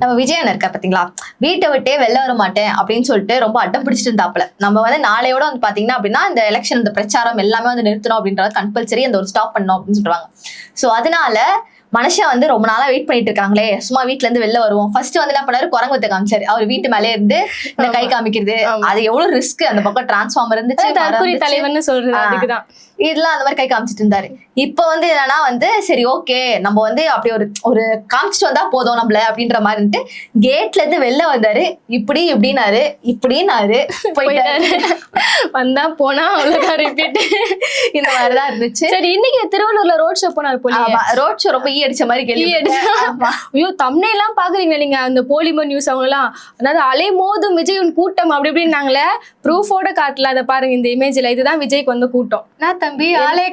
நம்ம விஜயன் இருக்கா பாத்தீங்களா, வீட்டை விட்டே வெளில வர மாட்டேன் அப்படின்னு சொல்லிட்டு ரொம்ப அடம் பிடிச்சிட்டு இருந்தாப்புல. நம்ம வந்து நாளையோட வந்து பாத்தீங்கன்னா அப்படின்னா இந்த எலெக்ஷன் இந்த பிரச்சாரம் எல்லாமே வந்து நிறுத்தணும் அப்படின்றது கம்பல்சரி அந்த ஒரு ஸ்டாப் பண்ணணும் அப்படின்னு சொல்றாங்க. சோ அதனால மனுஷன் வந்து ரொம்ப நாளா வெயிட் பண்ணிட்டு இருக்காங்களே, சும்மா வீட்டுல இருந்து வெளில வருவோம். ஃபர்ஸ்ட் வந்து என்ன பண்ணாரு, குரங்கு வித்த காமிச்சாரு. அவர் வீட்டு மேலே இருந்து இந்த கை காமிக்கிறது, அது எவ்வளவு ரிஸ்க். அந்த பக்கம் டிரான்ஸ்ஃபார்மர் இருந்துச்சு, தலைவர்னு சொல்றது அதுக்குதான் இதெல்லாம் அந்த மாதிரி கை காமிச்சிட்டு இருந்தாரு. இப்ப வந்து என்னன்னா வந்து சரி ஓகே நம்ம வந்து அப்படி ஒரு காமிச்சிட்டு வந்தா போதும் நம்மள அப்படின்ற மாதிரி கேட்ல இருந்து வெளில வந்தாரு. இப்படின்னாரு போயிட்டாரு. வந்தா போனா அவ்வளவுதான் ரிப்பீட். இந்த மாதிரிதான் இருந்துச்சு. சரி, இன்னைக்கு திருவள்ளூர்ல ரோட் ஷோ போனாரு போல. ரோட் ஷோ ரொம்ப அடிச்ச மாதிரி கேள்வி. ஐயோ தம்ப்நெயில் எல்லாம் பாக்குறீங்க நீங்க, அந்த போலிமர் நியூஸ் அவங்க எல்லாம், அதாவது அலை மோதும் விஜயின் கூட்டம் அப்படி இப்படின்னாங்களே, ப்ரூஃபோட காட்டல. அதை பாருங்க இந்த இமேஜ்ல, இதுதான் விஜய்க்கு வந்து கூட்டம். நான் தம்பி ஆளே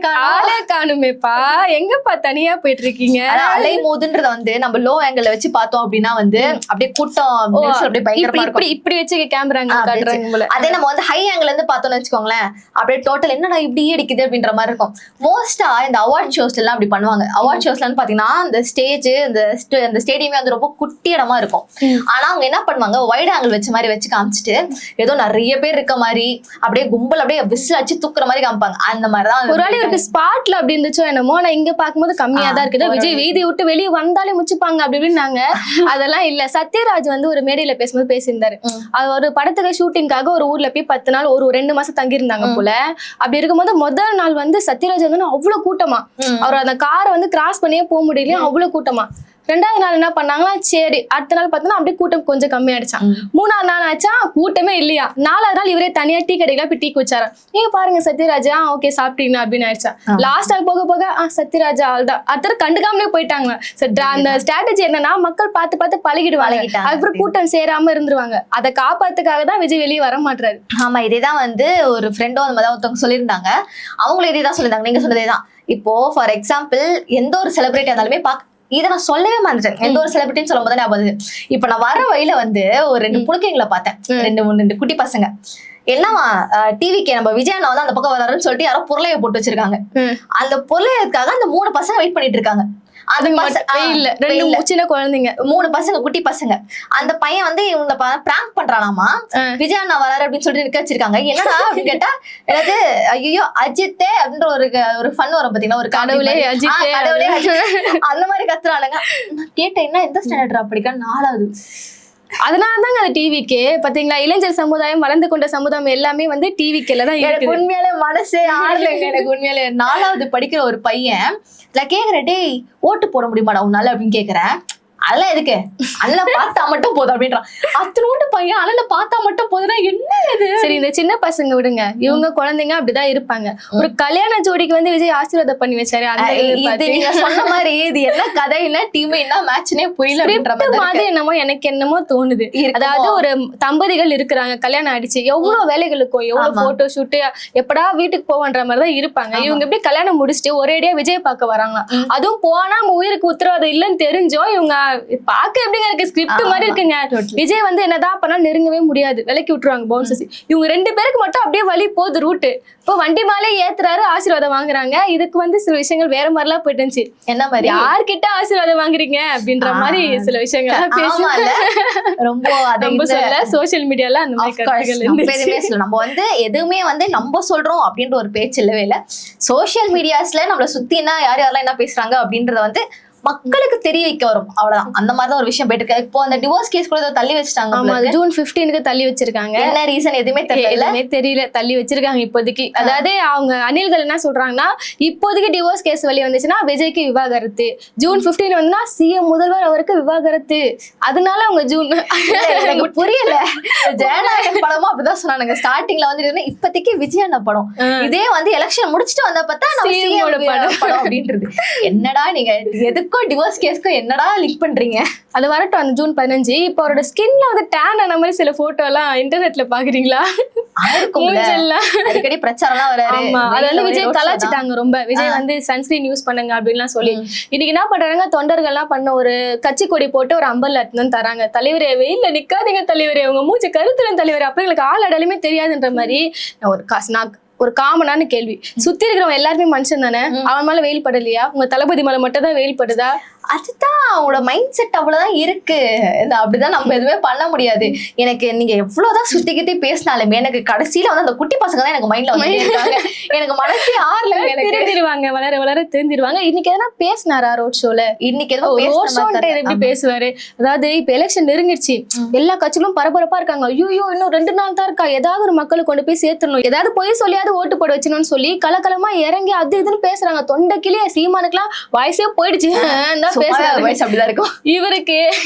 காணுமேப்பா, எங்கப்பா தனியா போயிட்டு இருக்கீங்க? அலை மோதுன்றத வந்து நம்ம லோ ஆங்கிள் வச்சு பார்த்தோம் அப்படின்னா வந்து அப்படியே கூட்டம் அப்படியே பயங்கரமா இருக்கும். இப்படி வச்சு கேமராங்க காட்டுறாங்க. அதே நம்ம வந்து ஹை ஆங்கிள் இருந்து பார்த்தோம்னு வச்சுக்கோங்களேன், அப்படியே டோட்டல் என்னடா இப்படி அடிக்குது அப்படின்ற மாதிரி இருக்கும். மோஸ்டா இந்த அவார்ட் ஷோஸ்ல எல்லாம் அப்படி பண்ணுவாங்க. அவார்ட் ஷோஸ்ல பாத்தீங்கன்னா இந்த ஸ்டேஜ் இந்த ஸ்டேடியமே வந்து ரொம்ப குட்டி இடமா இருக்கும். ஆனா அவங்க என்ன பண்ணுவாங்க, வைட் ஆங்கிள் வச்ச மாதிரி வச்சு காமிச்சிட்டு ஏதோ நிறைய பேர் இருக்க மாதிரி அப்படியே கும்பல் அப்படியே விசில் அடிச்சு தூக்குற மாதிரி காமிப்பாங்க. அந்த மாதிரிதான் ஒரு வேளை இருக்கு ஸ்பாட்ல அப்படி இருந்துச்சோ என்னமோ. ஆனா இங்க பாக்கும்போது கம்மியா தான் இருக்குது. விஜய் வீதி விட்டு வெளியே வந்தாலே முச்சுப்பாங்க அப்படி இப்படின்னாங்க. அதெல்லாம் இல்ல. சத்யராஜ் வந்து ஒரு மேடையில பேசும்போது பேசியிருந்தாரு. அது ஒரு படத்துக்கு ஷூட்டிங்காக ஒரு ஊர்ல போய் 10 நாள் ஒரு 2 மாசம் தங்கி இருந்தாங்க போல. அப்படி இருக்கும்போது முதல் நாள் வந்து சத்யராஜ் வந்து அவ்வளவு கூட்டமா, அவர் அந்த காரை வந்து கிராஸ் பண்ணியே போக முடியலையா, அவ்வளவு கூட்டமா. 2வது நாள் என்ன பண்ணாங்களா, சரி அடுத்த நாள் பார்த்தோன்னா அப்படியே கூட்டம் கொஞ்சம் கம்மியாயிடுச்சான். 3வது நாள் ஆச்சா கூட்டமே இல்லையா. 4வது நாள் இவரே தனியா டீ கடையில போய் டீ குடிச்சாரு. நீங்க பாருங்க சத்யராஜா ஓகே சாப்பிட்டீங்களா அப்படின்னு ஆயிடுச்சா. லாஸ்ட் நாள் போக போக சத்யராஜா ஆள்தான் அடுத்த கண்டுக்காமலே போயிட்டாங்க. அந்த ஸ்ட்ராட்டஜி என்னன்னா, மக்கள் பார்த்து பார்த்து பழகிடுவாங்க, அதுக்கப்புறம் கூட்டம் சேராம இருந்துருவாங்க. அதை காப்பாத்துக்காக தான் விஜய் வெளியே வர மாட்டாரு. ஆமா, இதேதான் வந்து ஒரு ஃப்ரெண்டோ அந்த மாதிரி ஒருத்தவங்க சொல்லியிருந்தாங்க. அவங்களும் இதேதான் சொல்லியிருந்தாங்க, நீங்க சொன்னதேதான். இப்போ ஃபார் எக்ஸாம்பிள் எந்த ஒரு செலிபிரிட்டி இருந்தாலுமே இதை நான் சொல்லவே மாட்டேன். எந்த ஒரு செலிபிரிட்டின்னு சொல்லும் போது ஞாபகம். இப்ப நான் வர வழியில வந்து ஒரு 2 புழுக்கைங்களை பார்த்தேன். 2 குட்டி பசங்க. என்னவா டிவிக்கு நம்ம விஜயண்ணா வந்து அந்த பக்கம் வராருன்னு சொல்லிட்டு யாரோ பொருளைய போட்டு வச்சிருக்காங்க. அந்த பொருளையதுக்காக அந்த 3 பசங்க வெயிட் பண்ணிட்டு இருக்காங்க. சின்ன குழந்தைங்க 3 பசங்க குட்டி பசங்க. அந்த பையன் வந்து இவங்க பிராங்க் பண்றானாமா, விஜயண்ணா வராரு அப்படின்னு சொல்லிட்டு நிக்க வச்சிருக்காங்க. என்னடா அப்படின்னு கேட்டா, ஏதாவது ஐயோ அஜித்தே அப்படின்ற ஒரு ஃபன் வரும் பாத்தீங்கன்னா, ஒரு கடவுளே கடவுளே அந்த மாதிரி கத்துறானுங்க. கேட்டேன் என்ன எந்த ஸ்டாண்டர்ட் படிக்க 4வது. அதனாலதாங்க அது டிவிக்கு பாத்தீங்களா, இளைஞர் சமுதாயம் வளர்ந்து கொண்ட சமுதாயம் எல்லாமே வந்து டிவிக்குல தான் இருக்கு. உண்மையாலே மனசே ஆடலைங்க எனக்கு. உண்மையாலே 4வது படிக்கிற ஒரு பையன் கேக்குறேன், டேய் ஓட்டு போட முடியுமாடா உன்னால அப்படின்னு கேக்குறேன். அதெல்லாம் எதுக்கு, அண்ணன் பார்த்தா மட்டும் போதும் அப்படின்றான். அத்தனோட்டு பையன் அண்ணன் பார்த்தா மட்டும் போதுன்னா என்ன இது? சரி இந்த சின்ன பசங்க விடுங்க, இவங்க குழந்தைங்க அப்படிதான் இருப்பாங்க. ஒரு கல்யாண ஜோடிக்கு வந்து விஜய் ஆசீர்வாதம் பண்ணி வச்சாரு. நீங்க சொன்ன மாதிரி இது என்ன கதை என்ன டீம் என்ன மேட்ச்னே புரியல மாதிரி என்னமோ எனக்கு என்னமோ தோணுது. அதாவது ஒரு தம்பதிகள் இருக்கிறாங்க, கல்யாணம் ஆயிடுச்சு, எவ்வளவு வேலைகளுக்கும் எவ்வளவு போட்டோ ஷூட், எப்படா வீட்டுக்கு போவன்ற மாதிரிதான் இருப்பாங்க. இவங்க எப்படி கல்யாணம் முடிச்சுட்டு ஒரேடியா விஜய் பார்க்க வராங்க. அதுவும் போனா நம்ம உயிருக்கு உத்தரவாதம் இல்லைன்னு தெரிஞ்சோம். இவங்க பாக்க எப்படிங்க இருக்கு, ஸ்கிரிப்ட் மாதிரி இருக்குங்க. விஜய் வந்து என்னதான் பண்ணாலும் நெருங்கவே முடியாது, விலக்கி விட்டுருவாங்க பவுன்சர்ஸ். இவங்க 2 பேருக்கு மட்டும் அப்படியே வழி போகுது ரூட்டு. இப்போ வண்டி மேலே ஏத்துறாரு, ஆசீர்வாதம் வாங்குறாங்க. இதுக்கு வந்து சில விஷயங்கள் வேற மாதிரிலாம் போயிட்டு இருந்துச்சு. என்ன மாதிரி யார்கிட்ட ஆசீர்வாதம் வாங்குறீங்க அப்படின்ற மாதிரி சில விஷயங்கள் பேசுவாங்க. ரொம்ப சொல்ல சோசியல் மீடியால அந்த மாதிரி நம்ம வந்து எதுவுமே வந்து நம்ம சொல்றோம் அப்படின்ற ஒரு பேச்சு இல்லவே இல்லை. சோசியல் மீடியாஸ்ல நம்மள சுத்தினா யார் யாரெல்லாம் என்ன பேசுறாங்க அப்படின்றத வந்து மக்களுக்கு தெரிய வைக்க வரும், அவ்வளவுதான். அந்த மாதிரிதான் ஒரு விஷயம் போயிட்டு இருக்கு. இப்போ அந்த டிவோர்ஸ் கேஸ் கூட தள்ளி வச்சிட்டாங்க. ஜூன் 15க்கு தள்ளி வச்சிருக்காங்க. என்ன ரீசன் எதுவுமே தெரியல, தள்ளி வச்சிருக்காங்க இப்போதைக்கு. அதாவது அவங்க அணில்கள் என்ன சொல்றாங்கன்னா, இப்போதைக்கு டிவோர்ஸ் கேஸ் வெளியே வந்துச்சுன்னா விஜய்க்கு விவாகரத்து, ஜூன் 15 வந்துன்னா சிஎம் முதல்வர் அவருக்கு விவாகரத்து. அதனால அவங்க ஜூன் எனக்கு புரியல. ஜெயநாயகன் படமும் அப்படிதான் சொன்னாங்க. ஸ்டார்டிங்ல வந்து இப்போதைக்கு விஜய் அண்ணா படம், இதே வந்து எலெக்ஷன் முடிச்சுட்டு வந்த பார்த்தா படம் அப்படின்றது. என்னடா நீங்க எதுக்கு டிவோர்ஸ் கேஸ்க்கு என்னடா லிங்க் பண்றீங்க? அது வரட்டும் அந்த ஜூன் 15. இப்போ அவரோட ஸ்கின்ல வந்து டேன் ஆன மாதிரி சில போட்டோ எல்லாம் இன்டர்நெட்ல பாக்குறீங்களா? அடிக்கடி பிரச்சாரம் வராரு. அது வந்து விஜய் கலாச்சிட்டாங்க ரொம்ப. விஜய் வந்து சன்ஸ்கிரீன் யூஸ் பண்ணுங்க அப்படின்லாம் சொல்லி இன்னைக்கு என்ன பண்றாங்க, தொண்டர்கள்லாம் பண்ண ஒரு கட்சி கொடி போட்டு ஒரு அம்பர்ல எடுத்துன்னு தராங்க. தலைவரே வெயில்ல நிக்காதீங்க தலைவரே, உங்க மூச்சு கருத்துலன்னு தலைவரே, அப்ப எங்களுக்கு ஆள் அடையாளமே தெரியாதுன்ற மாதிரி ஒரு காமனான கேள்வி. சுத்தி இருக்கிறவங்க எல்லாருமே மனுஷன் தானே, அவன் மேல வெயில் படலையா? உங்க தளபதி மேல மட்டும் தான் வெயில் படுதா? அதுதான் அவங்களோட மைண்ட் செட் அவ்வளவுதான் இருக்கு. அப்படிதான் நம்ம எதுவுமே பண்ண முடியாது. எனக்கு நீங்க எவ்வளவுதான் சுத்திக்கிட்டே பேசினாலுமே எனக்கு கடைசியில வந்து அந்த குட்டி பசங்க தான் எனக்கு மைண்ட்ல வந்து இருக்காங்க. எனக்கு மனசே ஆறல. தெரிஞ்சிருவாங்க, வளர வளர தெரிஞ்சிருவாங்க. இன்னைக்கு எதனா பேசினாரா ரோட் ஷோல? இன்னைக்கு ஏதோ ரோட் ஷோ எப்படி பேசுவாரு? அதாவது இப்ப எலெக்ஷன் நெருங்கிடுச்சு, எல்லா கட்சிகளும் பரபரப்பா இருக்காங்க. ஐயோ இன்னும் 2 நாள் தான் இருக்கா, ஏதாவது ஒரு மக்களுக்கு கொண்டு போய் சேர்த்துடணும், ஏதாவது பொய் சொல்லியாவது ஓட்டு போட வச்சணும்னு சொல்லி கலகலமா இறங்கி அது இதுன்னு பேசுறாங்க. தொண்டைக்கிலேயே சீமானுக்குலாம் வாய்ஸே போயிடுச்சு. அப்படிதான் இருக்கும். இவருக்கு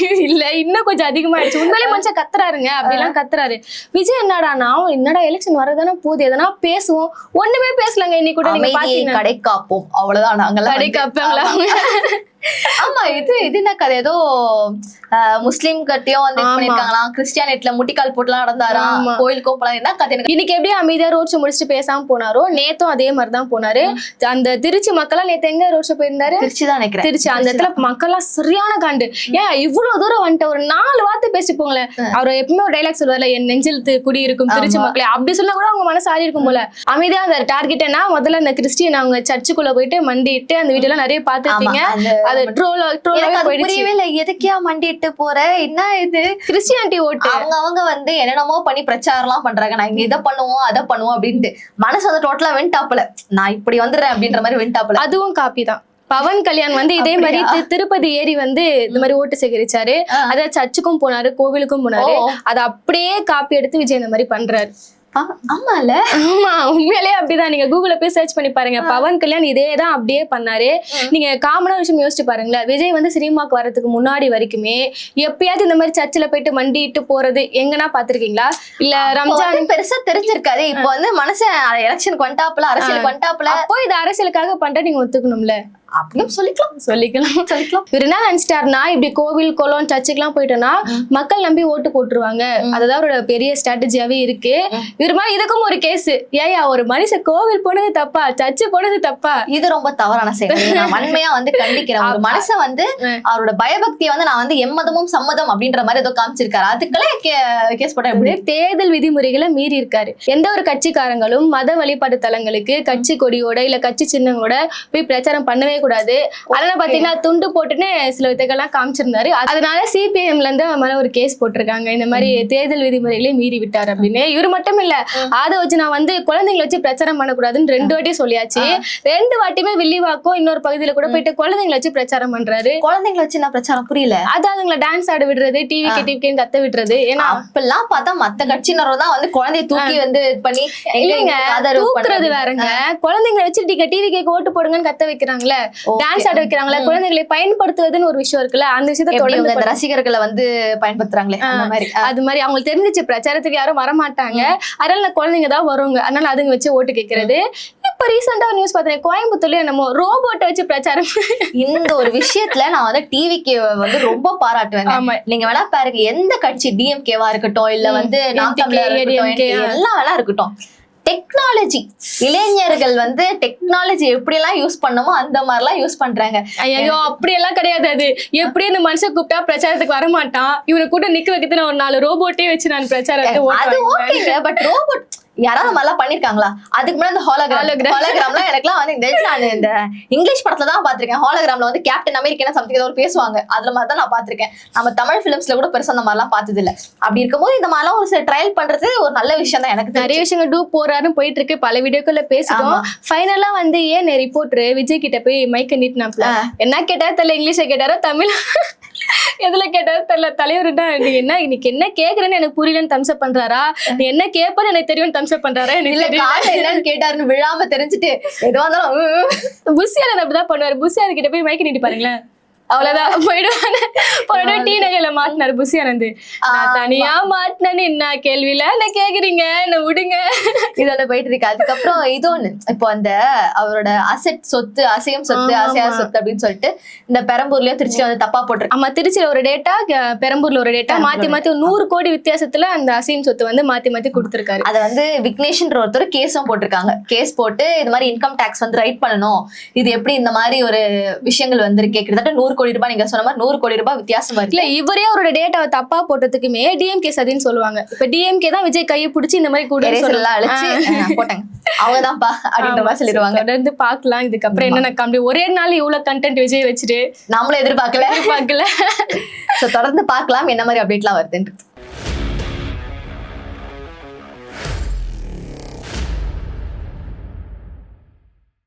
இல்ல இன்னும் கொஞ்சம் அதிகமாயிடுச்சு. உண்மையிலே மனுஷன் கத்துறாருங்க, அப்படிலாம் கத்துறாரு. விஜய் என்னடா என்னடா எலெக்ஷன் வரதானே போகுது, எதனா பேசுவோம், ஒண்ணுமே பேசலங்க. இன்னைக்கு கூட நீங்க பாத்தீங்கன்னா கடை காப்போம் அவ்வளவுதான். நாங்கெல்லாம் கடை காப்பாங்களா? ஆமா, இது என்ன கதை? ஏதோ முஸ்லீம் கட்டியும் வந்து பண்ணிருக்காங்களாம், கிறிஸ்டியானிட்டில முட்டிக்கால் போட்டுலாம் நடந்தாராம், கோயிலுக்கும் போலாம். என்ன கதை? இன்னைக்கு எப்படி அமைதியா ரோட் ஷோ முடிச்சுட்டு பேசாம போனாரோ, நேத்தும் அதே மாதிரிதான் போனாரு. அந்த திருச்சி மக்கள்லாம் நேத்து எங்க ரோட் ஷோ போயிருந்தாரு? திருச்சி தான் நினைக்கிறேன். திருச்சி. அந்த இடத்துல மக்கள்லாம் சரியான காண்டு. ஏன் இவ்வளவு தூரம் வந்துட்டு ஒரு 4 வார்த்தை பேசி போங்களேன். அவர் எப்பவுமே ஒரு டைலாக் சொல்லுவார்ல, என் நெஞ்சில் குடி இருக்கும் திருச்சி மக்களே, அப்படி சொல்ல கூட அவங்க மனசு ஆறி இருக்கும் போல. அமைதியா அந்த டார்கெட் என்ன, முதல்ல அந்த கிறிஸ்டியன் அவங்க சர்ச்சுக்குள்ள போயிட்டு மண்டிட்டு அந்த வீடியோ எல்லாம் நிறைய பாத்துருப்பீங்க. அது புரியவே இல்லை, எதுக்கியா மண்டிட்டு போற, என்ன இது கிறிஸ்டியானிட்டி ஓட்டு. அவங்க வந்து என்னென்னமோ பண்ணி பிரச்சாரம் எல்லாம் பண்றாங்க, நான் இங்க இதை பண்ணுவோம் அதை பண்ணுவோம் அப்படின்ட்டு. மனசு வந்து டோட்டலா வெண்டாப்புல, நான் இப்படி வந்துடுறேன் அப்படின்ற மாதிரி வெண்டாப்புல. அதுவும் காப்பி தான். பவன் கல்யாண் வந்து இதே மாதிரி திருப்பதி ஏறி வந்து இந்த மாதிரி ஓட்டு சேகரிச்சாரு. அதாவது சர்ச்சுக்கும் போனாரு, கோவிலுக்கும் போனாரு. அதை அப்படியே காப்பி எடுத்து விஜய் இந்த மாதிரி பண்றாரு. ஆமால, ஆமா உண்மையிலேயே அப்படிதான். நீங்க கூகுள்ல போய் சர்ச் பண்ணி பாருங்க, பவன் கல்யாண் இதேதான் அப்படியே பண்ணாரு. நீங்க காமனா விஷயம் யோசிச்சு பாருங்களேன், விஜய் வந்து சினிமாக்கு வரதுக்கு முன்னாடி வரைக்குமே எப்பயாவது இந்த மாதிரி சர்ச்சில் போயிட்டு மண்டிட்டு போறது எங்கன்னா பாத்திருக்கீங்களா? இல்ல ரம்ஜான் பெருசா தெரிஞ்சிருக்காது. இப்ப வந்து மனுஷன் எலெக்ஷனுக்கு வந்துட்டாப்புல, அரசியலுக்கு வந்துட்டாப்புல, அப்போ இது அரசியலுக்காக பண்ற நீங்க ஒத்துக்கணும்ல. அப்படியும் சொல்லிக்கலாம். இவர் என்ன நினைச்சிட்டாருன்னா, இப்படி கோவில் குளம் சர்ச்சுக்கு எல்லாம் போயிட்டோம்னா மக்கள் நம்பி ஓட்டு போட்டுருவாங்க. அதுதான் அவரோட பெரிய ஸ்ட்ராட்டஜியாவே இருக்கு. இவர் மாதிரி இதுக்கும் ஒரு கேஸ், ஏயா ஒரு மனுஷன் கோவில் போனது தப்பா, சர்ச்சு போனது தப்பா? இது ரொம்ப தவறான செயல். நான் வன்மையா வந்து கண்டிக்கிறேன். ஒரு மனுஷன் வந்து அவரோட பயபக்தியை வந்து நான் வந்து எம்மதமும் சம்மதம் அப்படின்ற மாதிரி ஏதோ காமிச்சிருக்காரு, அதுக்கெல்லாம் கேஸ் போட்டா எப்படி? தேர்தல் விதிமுறைகளை மீறி இருக்காரு. எந்த ஒரு கட்சிக்காரங்களும் மத வழிபாடு தலங்களுக்கு கட்சி கொடியோட இல்ல கட்சி சின்னங்களோட போய் பிரச்சாரம் பண்ணவே கூடாது. அதனால பாத்தீங்கன்னா துண்டு போட்டுன்னு சில விதைகள்லாம் காமிச்சிருந்தாரு. அதனால சிபிஎம்ல இருந்து மேல ஒரு கேஸ் போட்டிருக்காங்க, இந்த மாதிரி தேர்தல் விதிமுறைகளை மீறி விட்டார் அப்படின்னு. இவர் மட்டும் இல்ல, அதை வச்சு நான் வந்து குழந்தைங்களை வச்சு பிரச்சாரம் பண்ணக்கூடாதுன்னு 2 வாட்டி சொல்லியாச்சு. 2 வாட்டியுமே வில்லிவாக்கம் இன்னொரு பகுதியில கூட போயிட்டு குழந்தைங்களை வச்சு பிரச்சாரம் பண்றாரு. குழந்தைங்களை வச்சு நான் பிரச்சாரம் புரியல. அது அதுங்களை டான்ஸ் ஆட விடுறது, டிவிக்கு கத்த விடுறது. ஏன்னா அப்பெல்லாம் பார்த்தா மத்த கட்சியினரும் தான் வந்து குழந்தைய தூக்கி வந்து பண்ணி இல்லைங்க, தூக்குறது வேறங்க. குழந்தைங்களை வச்சு டிவிக்கு ஓட்டு போடுங்கன்னு கத்த வைக்கிறாங்களே, டான்ஸ் ஆட வைக்கிறாங்களே, குழந்தைகளை பயன்படுத்துவதுன்னு ஒரு விஷயம் இருக்குல்ல, அந்த விஷயத்தை தொடர்ந்து ரசிகர்களை வந்து பயன்படுத்துறாங்களே, அது மாதிரி அவங்களுக்கு தெரிஞ்சிச்சு பிரச்சாரத்துக்கு யாரும் வரமாட்டாங்க, அதனால குழந்தைங்க தான் வருவாங்க, அதனால அதுங்க வச்சு ஓட்டு கேட்கறது. இப்ப ரீசெண்டா நியூஸ் பார்த்தேன், கோயம்புத்தூர்ல நம்ம ரோபோட்டை வச்சு பிரச்சாரம். இந்த ஒரு விஷயத்துல நான் வந்து டிவிக்கு வந்து ரொம்ப பாராட்டுவேன். நீங்க வேணா பாருங்க, எந்த கட்சி டிஎம்கேவா இருக்கட்டும் இல்ல வந்து எல்லாம் வேணா இருக்கட்டும், டெக்னாலஜி இளைஞர்கள் வந்து டெக்னாலஜி எப்படி எல்லாம் யூஸ் பண்ணமோ அந்த மாதிரி எல்லாம் யூஸ் பண்றாங்க. ஐயோ அப்படி எல்லாம் கிடையாது. அது எப்படி இந்த மனுஷன் கூப்பிட்டா பிரச்சாரத்துக்கு வரமாட்டான், இவனை கூட நிக்க வைக்கிறது நான் ஒரு 4 ரோபோட்டே வச்சு நான் பிரச்சாரத்தை ஓகேங்க. பட் ரோபோட் யாராவது மாதிரிலாம் பண்ணிருக்காங்களா? அதுக்கு முன்னாடி இந்த ஹாலோகிராம்லாம் எனக்குலாம் வந்து நான் இந்த இங்கிலீஷ் படத்துல தான் பாத்திருக்கேன். ஹாலோகிராம்ல வந்து கேப்டன் அமெரிக்கா சம்திங் ஏதோ பேசுவாங்க, அதுல மாதிரி தான் நான் பாத்திருக்கேன். நம்ம தமிழ் பிலிம்ஸ்ல கூட பெருசா அந்த மாதிரிலாம் பார்த்தது இல்ல. அப்படி இருக்கும்போது இந்த மாதிரிலாம் ஒரு சில ட்ரையல் பண்றது ஒரு நல்ல விஷயம் தான். எனக்கு நிறைய விஷயங்கள் டூ போறாருன்னு போயிட்டு இருக்கு, பல வீடியோக்குள்ள பேசிட்டோம். ஃபைனலா வந்து ஏன் ரிப்போர்ட்டர் விஜய் கிட்ட போய் மைக்க நீட்டினாப்ல, என்ன கேட்டாரு தெரியல, இங்கிலீஷ்ல கேட்டாரா தமிழ் எதுல கேட்டாரு தெரியல, தலைவர்கிட்ட நீ என்ன இன்னைக்கு என்ன கேக்குறேன்னு எனக்கு புரியலன்னு தம்ஸ்அப் பண்றாரா, நீ என்ன கேப்பன்னு எனக்கு தெரியும் தம்ஸ்அப் பண்றாரா, என்னன்னு கேட்டாருன்னு விழாம தெரிஞ்சுட்டு எதுவா இருந்தாலும் புஷியானந்த் அப்படிதான் பண்ணுவாரு. புஷியானந்த் கிட்ட போய் மைக்க நீட்டி பாருங்களேன், அவ்வளவுதான் போயிடுவாங்க. டி நகர்ல மாட்டினாரு புஷியானந்த். நான் தனியா மாட்டினேன்னு என்ன கேள்வியில நான் கேக்குறீங்க, என்ன விடுங்க, இதோட போயிட்டு இருக்கு. அதுக்கப்புறம் இது ஒண்ணு, இப்போ அந்த அவரோட அசெட் சொத்து, அசையும் சொத்து, அசையா சொத்து அப்படின்னு சொல்லிட்டு இந்த பெரம்பூர்லயும் திருச்சியில வந்து தப்பா போட்டிருக்கு. ஆமா, திருச்சியில ஒரு டேட்டா, பெரம்பூர்ல ஒரு டேட்டா, மாத்தி 100 கோடி வித்தியாசத்துல அந்த அசையும் சொத்து வந்து மாத்தி கொடுத்திருக்காரு. அதை வந்து விக்னேஷ்ன்ற ஒருத்தர் கேஸும் போட்டிருக்காங்க. கேஸ் போட்டு இது மாதிரி இன்கம் டாக்ஸ் வந்து ரைட் பண்ணணும், இது எப்படி இந்த மாதிரி ஒரு விஷயங்கள் வந்து கிட்டத்தட்ட 100 கோடி ரூபாய், நீங்க சொன்ன மாதிரி 100 கோடி ரூபாய் வித்தியாசம் இருக்கு. இல்ல இவரே அவரோட டேட்டாவை தப்பா போட்டதுக்குமே டிஎம்கே சதின்னு சொல்லுவாங்க. இப்ப டிஎம்கே தான் விஜய் கையை பிடிச்சி இந்த மாதிரி கூட எல்லாம் அழிச்சு போட்டாங்க, அவங்கதான்ப்பா அப்படின்ற மாதிரி சொல்லிடுவாங்க. தொடர்ந்து பாக்கலாம் இதுக்கப்புறம் என்னென்ன காமெடி. ஒரே நாள் இவ்வளவு கண்டென்ட் விஜய் வச்சுட்டு நம்மளும் எதிர்பார்க்கல. பார்க்கல. தொடர்ந்து பார்க்கலாம் என்ன மாதிரி அப்டேட்லாம் வருதுன்னு.